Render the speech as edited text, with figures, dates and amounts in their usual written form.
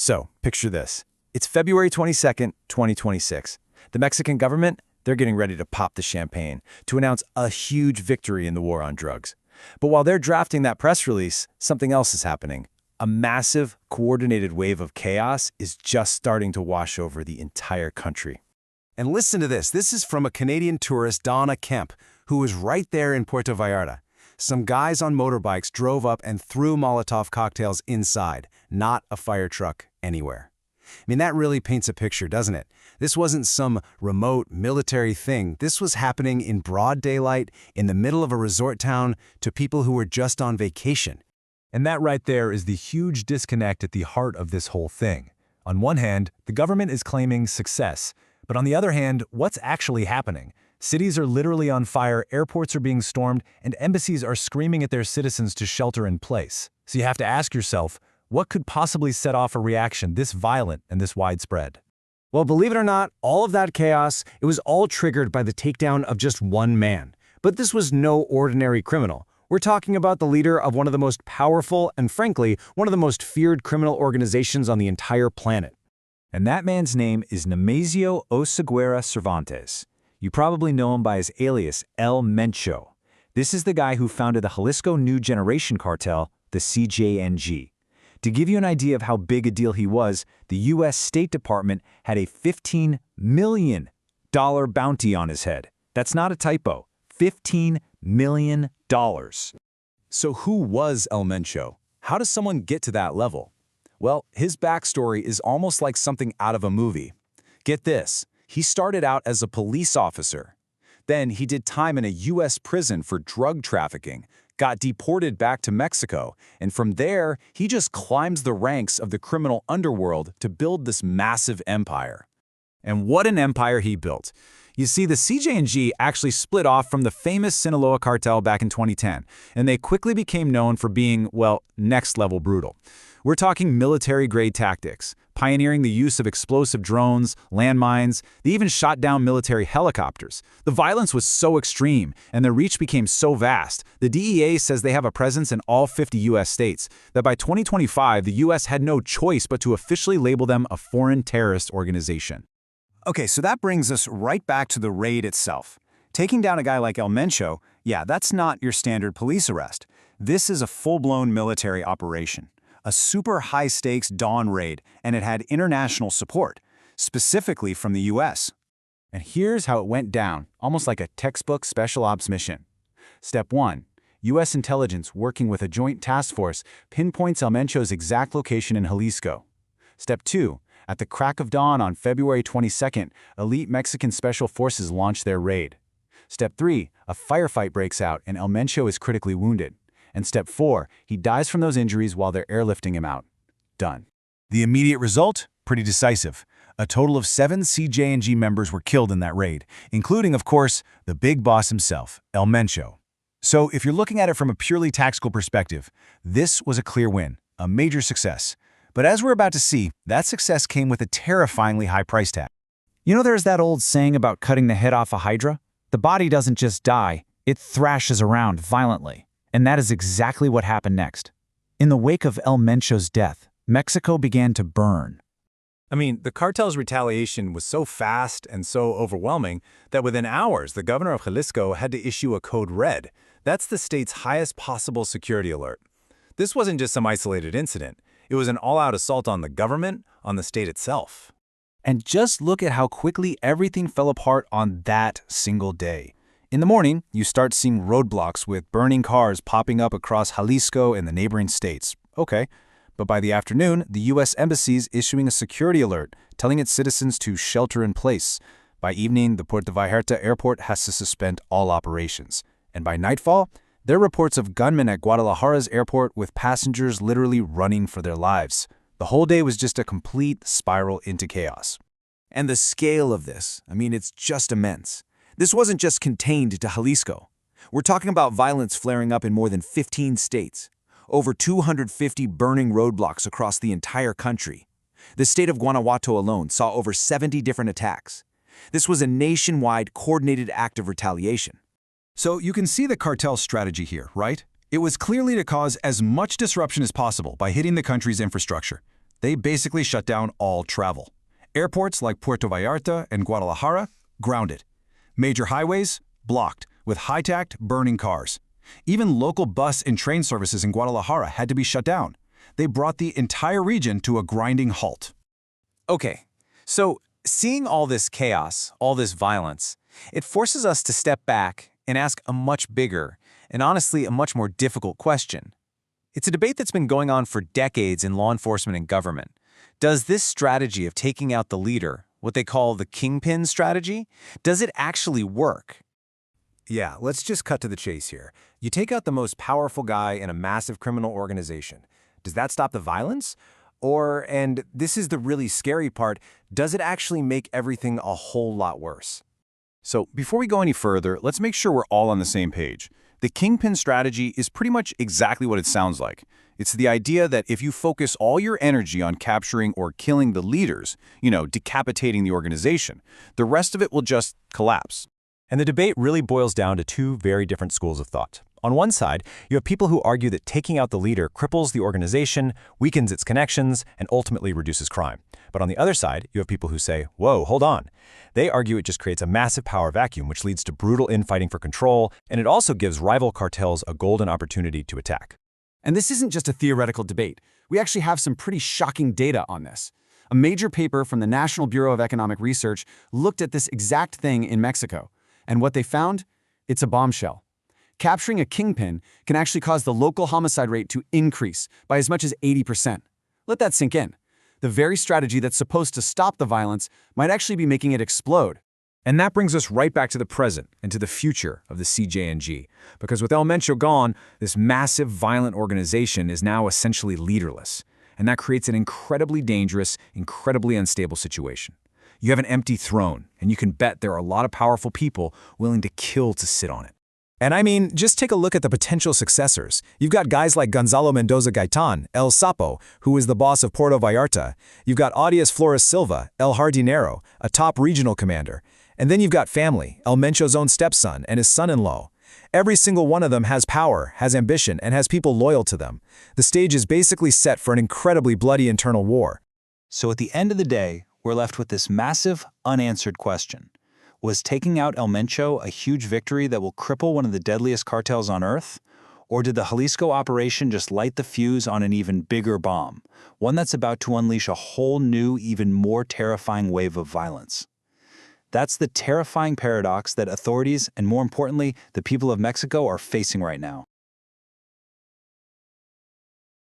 So, picture this. It's February 22nd, 2026. The Mexican government, they're getting ready to pop the champagne to announce a huge victory in the war on drugs. But while they're drafting that press release, something else is happening. A massive, coordinated wave of chaos is just starting to wash over the entire country. And listen to this. This is from a Canadian tourist, Donna Kemp, who was right there in Puerto Vallarta. Some guys on motorbikes drove up and threw Molotov cocktails inside, not a fire truck anywhere. I mean, that really paints a picture, doesn't it? This wasn't some remote military thing. This was happening in broad daylight, in the middle of a resort town, to people who were just on vacation. And that right there is the huge disconnect at the heart of this whole thing. On one hand, the government is claiming success, but on the other hand, what's actually happening? Cities are literally on fire, airports are being stormed, and embassies are screaming at their citizens to shelter in place. So you have to ask yourself, what could possibly set off a reaction this violent and this widespread? Well, believe it or not, all of that chaos, it was all triggered by the takedown of just one man. But this was no ordinary criminal. We're talking about the leader of one of the most powerful and, frankly, one of the most feared criminal organizations on the entire planet. And that man's name is Nemesio Oseguera Cervantes. You probably know him by his alias, El Mencho. This is the guy who founded the Jalisco New Generation Cartel, the CJNG. To give you an idea of how big a deal he was, the U.S. State Department had a $15 million bounty on his head. That's not a typo. $15 million. So who was El Mencho? How does someone get to that level? Well, his backstory is almost like something out of a movie. Get this. He started out as a police officer. Then he did time in a U.S. prison for drug trafficking, got deported back to Mexico, and from there, he just climbs the ranks of the criminal underworld to build this massive empire. And what an empire he built. You see, the CJNG actually split off from the famous Sinaloa cartel back in 2010, and they quickly became known for being, well, next-level brutal. We're talking military-grade tactics, pioneering the use of explosive drones, landmines. They even shot down military helicopters. The violence was so extreme, and their reach became so vast. The DEA says they have a presence in all 50 U.S. states, that by 2025, the U.S. had no choice but to officially label them a foreign terrorist organization. Okay, so that brings us right back to the raid itself. Taking down a guy like El Mencho, yeah, that's not your standard police arrest. This is a full-blown military operation. A super high-stakes dawn raid, and it had international support, specifically from the U.S. And here's how it went down, almost like a textbook special ops mission. Step 1. U.S. intelligence working with a joint task force pinpoints El Mencho's exact location in Jalisco. Step 2. At the crack of dawn on February 22nd, elite Mexican special forces launch their raid. Step 3. A firefight breaks out and El Mencho is critically wounded. And Step 4, he dies from those injuries while they're airlifting him out. Done. The immediate result? Pretty decisive. A total of 7 CJNG members were killed in that raid, including, of course, the big boss himself, El Mencho. So if you're looking at it from a purely tactical perspective, this was a clear win, a major success. But as we're about to see, that success came with a terrifyingly high price tag. You know there's that old saying about cutting the head off a hydra? The body doesn't just die, it thrashes around violently. And that is exactly what happened next. In the wake of El Mencho's death, Mexico began to burn. I mean, the cartel's retaliation was so fast and so overwhelming that within hours, the governor of Jalisco had to issue a code red. That's the state's highest possible security alert. This wasn't just some isolated incident. It was an all-out assault on the government, on the state itself. And just look at how quickly everything fell apart on that single day. In the morning, you start seeing roadblocks with burning cars popping up across Jalisco and the neighboring states. Okay. But by the afternoon, the U.S. Embassy's issuing a security alert, telling its citizens to shelter in place. By evening, the Puerto Vallarta Airport has to suspend all operations. And by nightfall, there are reports of gunmen at Guadalajara's airport with passengers literally running for their lives. The whole day was just a complete spiral into chaos. And the scale of this, I mean, it's just immense. This wasn't just contained to Jalisco. We're talking about violence flaring up in more than 15 states. Over 250 burning roadblocks across the entire country. The state of Guanajuato alone saw over 70 different attacks. This was a nationwide, coordinated act of retaliation. So you can see the cartel's strategy here, right? It was clearly to cause as much disruption as possible by hitting the country's infrastructure. They basically shut down all travel. Airports like Puerto Vallarta and Guadalajara, grounded. Major highways, blocked, with high-tacked, burning cars. Even local bus and train services in Guadalajara had to be shut down. They brought the entire region to a grinding halt. Okay, so seeing all this chaos, all this violence, it forces us to step back and ask a much bigger, and honestly a much more difficult question. It's a debate that's been going on for decades in law enforcement and government. Does this strategy of taking out the leader, what they call the kingpin strategy, does it actually work? Yeah, let's just cut to the chase here. You take out the most powerful guy in a massive criminal organization. Does that stop the violence? Or, and this is the really scary part, does it actually make everything a whole lot worse? So before we go any further, let's make sure we're all on the same page. The kingpin strategy is pretty much exactly what it sounds like. It's the idea that if you focus all your energy on capturing or killing the leaders, decapitating the organization, the rest of it will just collapse. And the debate really boils down to two very different schools of thought. On one side, you have people who argue that taking out the leader cripples the organization, weakens its connections, and ultimately reduces crime. But on the other side, you have people who say, whoa, hold on. They argue it just creates a massive power vacuum, which leads to brutal infighting for control, and it also gives rival cartels a golden opportunity to attack. And this isn't just a theoretical debate. We actually have some pretty shocking data on this. A major paper from the National Bureau of Economic Research looked at this exact thing in Mexico. And what they found? It's a bombshell. Capturing a kingpin can actually cause the local homicide rate to increase by as much as 80%. Let that sink in. The very strategy that's supposed to stop the violence might actually be making it explode. And that brings us right back to the present and to the future of the CJNG. Because with Mencho gone, this massive violent organization is now essentially leaderless. And that creates an incredibly dangerous, incredibly unstable situation. You have an empty throne, and you can bet there are a lot of powerful people willing to kill to sit on it. And I mean, just take a look at the potential successors. You've got guys like Gonzalo Mendoza Gaitan, El Sapo, who is the boss of Puerto Vallarta. You've got Audias Flores Silva, El Jardinero, a top regional commander. And then you've got family, Mencho's own stepson and his son-in-law. Every single one of them has power, has ambition, and has people loyal to them. The stage is basically set for an incredibly bloody internal war. So at the end of the day, we're left with this massive, unanswered question. Was taking out Mencho a huge victory that will cripple one of the deadliest cartels on Earth? Or did the Jalisco operation just light the fuse on an even bigger bomb, one that's about to unleash a whole new, even more terrifying wave of violence? That's the terrifying paradox that authorities, and more importantly, the people of Mexico, are facing right now.